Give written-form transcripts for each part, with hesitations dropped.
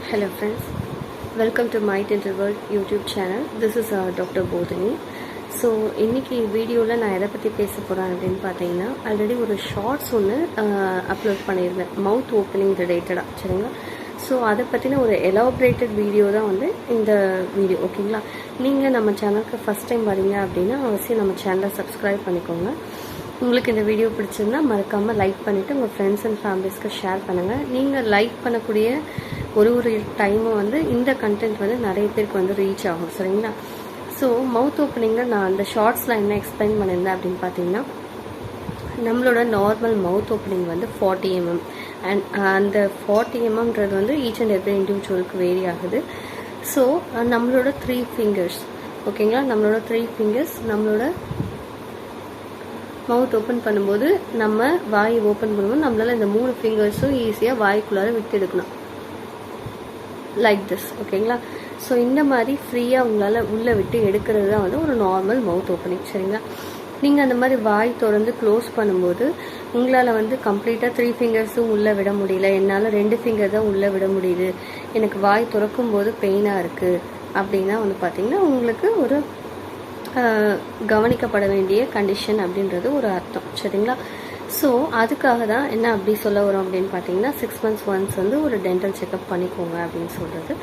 Hello friends, welcome to My Dental World YouTube channel. This is Dr. Bodhini. So இன்றைக்கி வீடியோவில் நான் எதை பற்றி பேச போகிறேன் அப்படின்னு பார்த்தீங்கன்னா, ஆல்ரெடி ஒரு ஷார்ட்ஸ் ஒன்று அப்லோட் பண்ணியிருந்தேன் மவுத் ஓப்பனிங் ரிலேட்டடாக. சரிங்களா? ஸோ அதை பற்றின ஒரு எலாபரேட்டட் வீடியோ தான் வந்து இந்த வீடியோ. ஓகேங்களா? நீங்கள் நம்ம சேனலுக்கு ஃபஸ்ட் டைம் வரீங்க அப்படின்னா அவசியம் நம்ம சேனலை சப்ஸ்கிரைப் பண்ணிக்கோங்க. உங்களுக்கு இந்த வீடியோ பிடிச்சிருந்தா மறக்காமல் லைக் பண்ணிவிட்டு உங்கள் ஃப்ரெண்ட்ஸ் அண்ட் ஃபேமிலிஸ்க்கு ஷேர் பண்ணுங்கள். நீங்கள் லைக் பண்ணக்கூடிய ஒரு டைமும் வந்து இந்த கண்டென்ட் வந்து நிறைய பேருக்கு வந்து ரீச் ஆகும். சரிங்களா? ஸோ மவுத் ஓப்பனிங்கில் நான் அந்த ஷார்ட்ஸில் என்ன எக்ஸ்பிளைன் பண்ணியிருந்தேன் அப்படின்னு பார்த்தீங்கன்னா, நம்மளோட நார்மல் மவுத் ஓப்பனிங் வந்து 40 mm அண்ட் அந்த 40 mmன்றது வந்து ஈச் அண்ட் எவ்ரி இண்டிவிஜுவலுக்கு வேரி ஆகுது. ஸோ நம்மளோட 3 fingers, ஓகேங்களா, நம்மளோட 3 fingers நம்மளோட மவுத் ஓப்பன் பண்ணும்போது, நம்ம வாய் ஓப்பன் பண்ணும்போது நம்மளால் இந்த 3 ஃபிங்கர்ஸும் ஈஸியாக வாய்க்குள்ளார விட்டு எடுக்கணும், லைக் திஸ். ஓகேங்களா? ஸோ இந்த மாதிரி ஃப்ரீயாக உங்களால் உள்ளே விட்டு எடுக்கிறது தான் வந்து ஒரு நார்மல் மவுத் ஓப்பனிங். சரிங்களா? நீங்கள் அந்த மாதிரி வாய் திறந்து க்ளோஸ் பண்ணும்போது உங்களால் வந்து கம்ப்ளீட்டாக 3 ஃபிங்கர்ஸும் உள்ளே விட முடியல, என்னால் 2 ஃபிங்கர் தான் உள்ளே விட முடியுது, எனக்கு வாய் திறக்கும் போது பெயினாக இருக்குது அப்படின்னா வந்து பார்த்திங்கன்னா உங்களுக்கு ஒரு கவனிக்கப்பட வேண்டிய கண்டிஷன் அப்படின்றது ஒரு அர்த்தம். சரிங்களா? ஸோ அதுக்காக தான் என்ன அப்படி சொல்ல வரோம் அப்படின்னு பார்த்தீங்கன்னா, 6 months ஒன்ஸ் வந்து ஒரு டென்டல் செக்அப் பண்ணிக்கோங்க அப்படின்னு சொல்கிறது.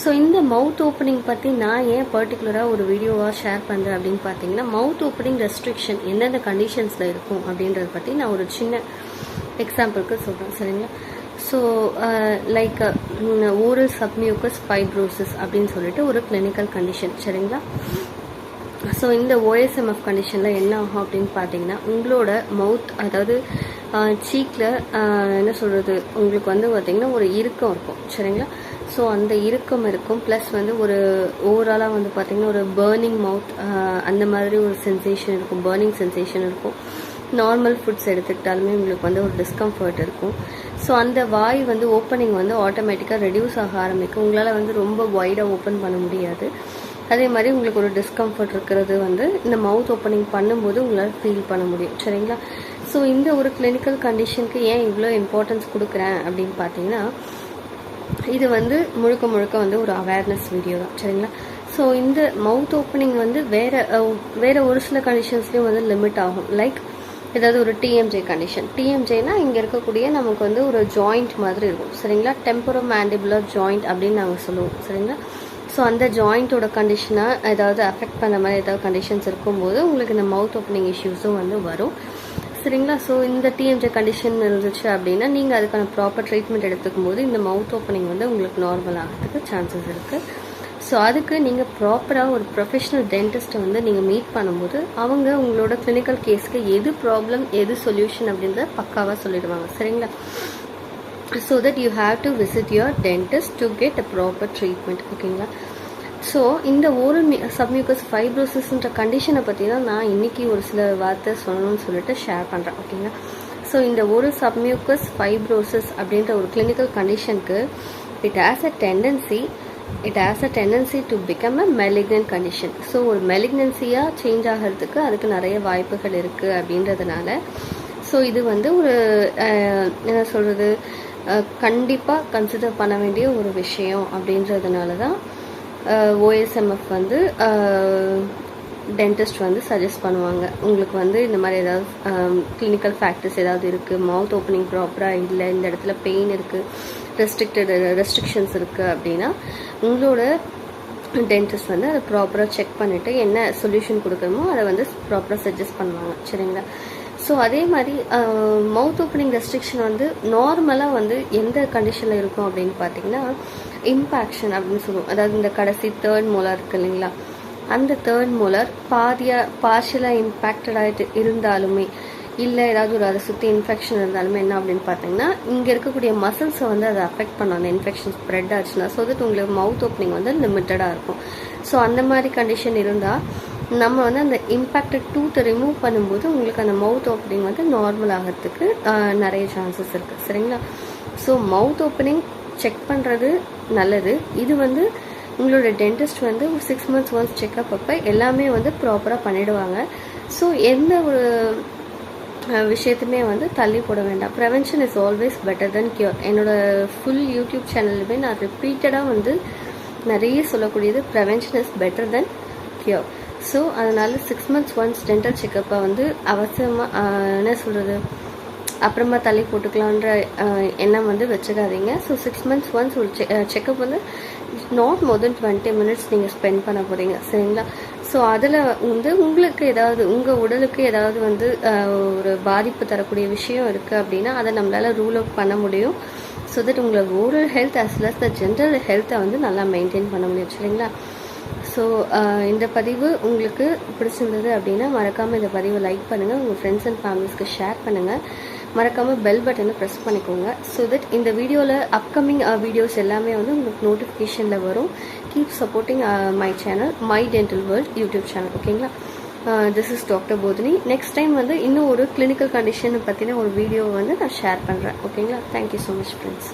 ஸோ இந்த மவுத் ஓப்பனிங் பற்றி நான் ஏன் பர்டிகுலராக ஒரு வீடியோவாக ஷேர் பண்ணுறேன் அப்படின்னு பார்த்தீங்கன்னா, மவுத் ஓப்பனிங் ரெஸ்ட்ரிக்ஷன் எந்தெந்த கண்டிஷன்ஸில் இருக்கும் அப்படின்றத பற்றி நான் ஒரு சின்ன எக்ஸாம்பிளுக்கு சொல்கிறேன். சரிங்களா? So like oral submucous fibrosis அப்படின்னு சொல்லிட்டு ஒரு கிளினிக்கல் கண்டிஷன். சரிங்களா? ஸோ இந்த OSMF கண்டிஷனில் என்ன ஆகும் அப்படின்னு பார்த்தீங்கன்னா, உங்களோட மவுத், அதாவது சீக்கில் என்ன சொல்கிறது, உங்களுக்கு வந்து பார்த்திங்கன்னா ஒரு இறுக்கம் இருக்கும். சரிங்களா? ஸோ அந்த இறுக்கம் இருக்கும், ப்ளஸ் வந்து ஒரு ஓவராலாக வந்து பார்த்திங்கன்னா ஒரு பர்னிங் மவுத் அந்த மாதிரி ஒரு சென்சேஷன் இருக்கும், பர்னிங் சென்சேஷன் இருக்கும். நார்மல் ஃபுட்ஸ் எடுத்துக்கிட்டாலுமே உங்களுக்கு வந்து ஒரு டிஸ்கம்ஃபர்ட் இருக்கும். ஸோ அந்த வாய் வந்து ஓப்பனிங் வந்து ஆட்டோமேட்டிக்காக ரெடியூஸ் ஆக ஆரம்பிக்கும். உங்களால் வந்து ரொம்ப வைடாக ஓப்பன் பண்ண முடியாது. அதே மாதிரி உங்களுக்கு ஒரு டிஸ்கம்ஃபர்ட் இருக்கிறது வந்து இந்த மவுத் ஓப்பனிங் பண்ணும்போது உங்களால் ஃபீல் பண்ண முடியும். சரிங்களா? ஸோ இந்த ஒரு கிளினிக்கல் கண்டிஷனுக்கு ஏன் இவ்வளோ இம்பார்ட்டன்ஸ் கொடுக்குறேன் அப்படின்னு பார்த்தீங்கன்னா, இது வந்து முழுக்க வந்து ஒரு அவேர்னஸ் வீடியோ தான். சரிங்களா? ஸோ இந்த மவுத் ஓப்பனிங் வந்து வேறு ஒரு சில கண்டிஷன்ஸ்லேயும் வந்து லிமிட் ஆகும். லைக் ஏதாவது ஒரு TMJ கண்டிஷன். TMJனா இங்கே இருக்கக்கூடிய நமக்கு வந்து ஒரு ஜாயிண்ட் மாதிரி இருக்கும். சரிங்களா? டெம்பரோமேண்டிபுலர் ஜாயிண்ட் அப்படின்னு நாங்கள் சொல்லுவோம். சரிங்களா? ஸோ அந்த ஜாயிண்ட்டோட கண்டிஷனாக ஏதாவது அஃபெக்ட் பண்ண மாதிரி ஏதாவது கண்டிஷன்ஸ் இருக்கும்போது உங்களுக்கு இந்த மவுத் ஓப்பனிங் இஷ்யூஸும் வந்து வரும். சரிங்களா? ஸோ இந்த TMJ கண்டிஷன் இருந்துச்சு அப்படின்னா நீங்கள் அதுக்கான ப்ராப்பர் ட்ரீட்மெண்ட் எடுத்துக்கும் போது இந்த மவுத் ஓப்பனிங் வந்து உங்களுக்கு நார்மல் ஆகிறதுக்கு சான்சஸ் இருக்குது. ஸோ அதுக்கு நீங்கள் ப்ராப்பராக ஒரு ப்ரொஃபஷனல் டென்டிஸ்ட்டை வந்து நீங்கள் மீட் பண்ணும்போது அவங்க உங்களோட கிளினிக்கல் கேஸ்க்கு எது ப்ராப்ளம் எது சொல்யூஷன் அப்படின்றத பக்காவாக சொல்லிடுவாங்க. சரிங்களா? So that you have to visit your dentist to get a proper treatment. ஓகேங்களா? ஸோ இந்த ஓரல் சப்மியூக்கஸ் ஃபைப்ரோசிஸ்ன்ற கண்டிஷனை பற்றி தான் நான் இன்றைக்கி ஒரு சில வார்த்தை சொல்லணும்னு சொல்லிட்டு ஷேர் பண்ணுறேன். ஓகேங்களா? ஸோ இந்த ஓரல் சப்மியூக்கஸ் ஃபைப்ரோசிஸ் அப்படின்ற ஒரு கிளினிக்கல் கண்டிஷனுக்கு it has a tendency to become a malignant condition. So ஒரு மெலிக்னன்சியாக சேஞ்ச் ஆகிறதுக்கு அதுக்கு நிறைய வாய்ப்புகள் இருக்குது அப்படின்றதுனால ஸோ இது வந்து ஒரு என்ன சொல்கிறது, கண்டிப்பாக கன்சிடர் பண்ண வேண்டிய ஒரு விஷயம் அப்படின்றதுனால தான் OSMF வந்து டென்டிஸ்ட் வந்து சஜஸ்ட் பண்ணுவாங்க. உங்களுக்கு வந்து இந்த மாதிரி ஏதாவது கிளினிக்கல் ஃபேக்டர்ஸ் ஏதாவது இருக்குது, மவுத் ஓப்பனிங் ப்ராப்பராக இல்லை, இந்த இடத்துல பெயின் இருக்குது, ரெஸ்ட்ரிக்ஷன்ஸ் இருக்குது அப்படின்னா உங்களோட டென்டிஸ்ட் வந்து அதை ப்ராப்பராக செக் பண்ணிவிட்டு என்ன சொல்யூஷன் கொடுக்கணுமோ அதை வந்து ப்ராப்பராக சஜஸ்ட் பண்ணுவாங்க. சரிங்களா? ஸோ அதே மாதிரி மவுத் ஓப்பனிங் ரெஸ்ட்ரிக்ஷன் வந்து நார்மலாக வந்து எந்த கண்டிஷனில் இருக்கும் அப்படின்னு பார்த்தீங்கன்னா, இம்பேக்ஷன் அப்படின்னு சொல்லுவோம். அதாவது இந்த கடைசி 3rd molar இருக்குது இல்லைங்களா, அந்த 3rd molar பார்ஷியலாக இம்பேக்டட் ஆகிட்டு இருந்தாலுமே, இல்லை ஏதாவது ஒரு அதை சுற்றி இன்ஃபெக்ஷன் இருந்தாலுமே என்ன அப்படின்னு பார்த்தீங்கன்னா, இங்கே இருக்கக்கூடிய மசில்ஸை வந்து அதை அஃபெக்ட் பண்ணும். அந்த இன்ஃபெக்ஷன் ஸ்ப்ரெட் ஆச்சுன்னா ஸோ தட் உங்களுக்கு மவுத் ஓப்பனிங் வந்து லிமிட்டடாக இருக்கும். ஸோ அந்த மாதிரி கண்டிஷன் இருந்தால் நம்ம வந்து அந்த இம்பேக்டட் டூத்தை ரிமூவ் பண்ணும்போது உங்களுக்கு அந்த மவுத் ஓப்பனிங் வந்து நார்மல் ஆகிறதுக்கு நிறைய சான்சஸ் இருக்குது. சரிங்களா? ஸோ மவுத் ஓப்பனிங் செக் பண்ணுறது நல்லது. இது வந்து உங்களோட டென்டிஸ்ட் வந்து ஒரு 6 months ஒன்ஸ் செக்அப் அப்போ எல்லாமே வந்து ப்ராப்பராக பண்ணிவிடுவாங்க. ஸோ எந்த ஒரு விஷயத்துமே வந்து தள்ளி போட வேண்டாம். Prevention is always better then cure. என்னோட ஃபுல் யூடியூப் சேனலுமே நான் ரிப்பீட்டடாக வந்து நிறைய சொல்லக்கூடியது prevention is better then cure. So அதனால் 6 months ஒன்ஸ் டென்டல் செக்கப்பை வந்து அவசியமாக என்ன சொல்கிறது அப்புறமா தள்ளி போட்டுக்கலான்ற எண்ணம் வந்து வச்சுக்காதீங்க. ஸோ 6 months ஒன்ஸ் ஒரு செக்கப் வந்து நாட் மோர் தென் 20 minutes நீங்கள் ஸ்பெண்ட் பண்ண போகிறீங்க, சரிங்களா? ஸோ அதில் வந்து உங்களுக்கு ஏதாவது உங்கள் உடலுக்கு ஏதாவது வந்து ஒரு பாதிப்பு தரக்கூடிய விஷயம் இருக்குது அப்படின்னா அதை நம்மளால் ரூல் அவுட் பண்ண முடியும். ஸோ தட் உங்களோட oral health as well as the general ஹெல்த்தை வந்து நல்லா மெயின்டைன் பண்ண முடியும், சரிங்களா? ஸோ இந்த பதிவு உங்களுக்கு பிடிச்சிருந்தது அப்படின்னா மறக்காமல் இந்த பதிவை லைக் பண்ணுங்கள், உங்கள் ஃப்ரெண்ட்ஸ் அண்ட் ஃபேமிலிஸ்க்கு ஷேர் பண்ணுங்கள், மறக்காமல் பெல் பட்டனை ப்ரெஸ் பண்ணிக்கோங்க. ஸோ தட் இந்த வீடியோவில் அப்கமிங் வீடியோஸ் எல்லாமே வந்து உங்களுக்கு நோட்டிஃபிகேஷனில் வரும். Keep supporting my channel, my dental world YouTube channel, ஓகேங்களா? This is doctor Bodhini. Next time வந்து இன்னும் ஒரு கிளினிக்கல் கண்டிஷனை பற்றின ஒரு வீடியோ வந்து நான் ஷேர் பண்ணுறேன், ஓகேங்களா? Thank you so much friends.